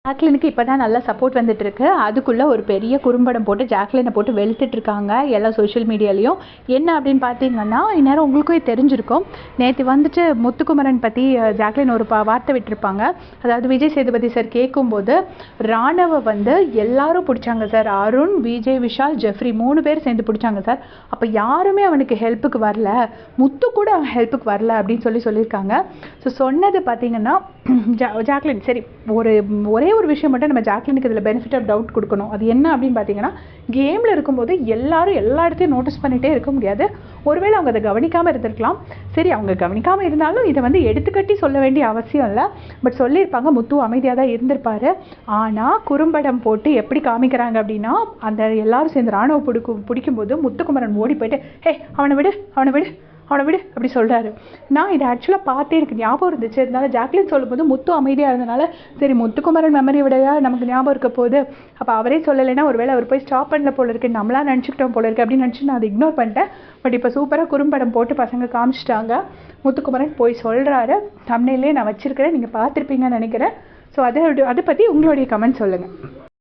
ஜாக்லினுக்கு இப்போ தான் நல்லா சப்போர்ட் வந்துட்டு இருக்கு. அதுக்குள்ளே ஒரு பெரிய குறும்படம் போட்டு ஜாக்லினை போட்டு வெளுத்துட்டு இருக்காங்க எல்லா சோஷியல் மீடியாலையும். என்ன அப்படின்னு பார்த்தீங்கன்னா, இந்நேரம் உங்களுக்கே தெரிஞ்சிருக்கும். நேற்று வந்துட்டு முத்துக்குமரன் பற்றி ஜாக்லின் ஒரு வார்த்தை விட்டுருப்பாங்க. அதாவது விஜய் சேதுபதி சார் கேட்கும்போது ராணவை வந்து எல்லாரும் பிடிச்சாங்க சார். அருண், விஜய், விஷால், ஜெஃப்ரி 3 பேர் சேர்ந்து பிடிச்சாங்க சார். அப்போ யாருமே அவனுக்கு ஹெல்ப்புக்கு வரல, முத்து கூட அவன் ஹெல்ப்புக்கு வரல அப்படின்னு சொல்லியிருக்காங்க. ஸோ சொன்னது பார்த்தீங்கன்னா ஜாக்லின் சரி ஒரே ஒரு விஷயம் மட்டும் நம்ம ஜாக்லினுக்கு இதில் பெனிஃபிட் ஆஃப் டவுட் கொடுக்கணும். அது என்ன அப்படின்னு பார்த்தீங்கன்னா, கேமில் இருக்கும்போது எல்லாரும் எல்லா இடத்தையும் நோட்டீஸ் பண்ணிகிட்டே இருக்க முடியாது. ஒருவேளை அவங்க அதை கவனிக்காமல் இருந்திருக்கலாம். சரி, அவங்க கவனிக்காமல் இருந்தாலும் இதை வந்து எடுத்துக்கட்டி சொல்ல வேண்டிய அவசியம் இல்லை. பட் சொல்லியிருப்பாங்க, முத்து அமைதியாக தான் இருந்திருப்பார். ஆனால் குறும்படம் போட்டு எப்படி காமிக்கிறாங்க அப்படின்னா, அந்த எல்லாரும் சேர்ந்து ராணுவ பிடிக்கும்போது முத்துக்குமரன் ஓடி போயிட்டு ஹே அவனை விடு அப்படி சொல்கிறாரு. நான் இதை ஆக்சுவலாக பார்த்தே எனக்கு ஞாபகம் இருந்துச்சு. அதனால ஜாக்லின் சொல்லும்போது முத்து அமைதியாக இருந்தனால சரி முத்துக்குமரன் மெமரி விடையா நமக்கு ஞாபகம் இருக்க போகுது, அப்போ அவரே சொல்லலைன்னா ஒருவேளை அவர் போய் ஸ்டாப் பண்ணல போல இருக்கு, நம்மளா நினச்சிக்கிட்டோம் போல இருக்கு அப்படின்னு நினச்சி நான் அதை இக்னோர் பண்ணிட்டேன். பட் இப்போ சூப்பராக குறும்படம் போட்டு பசங்க காமிச்சிட்டாங்க. முத்துக்குமரன் போய் சொல்கிறாரு. தம்ப்நெயிலே நான் வச்சிருக்கிறேன், நீங்கள் பார்த்துருப்பீங்கன்னு நினைக்கிறேன். ஸோ அதை பற்றி உங்களுடைய கமெண்ட் சொல்லுங்கள்.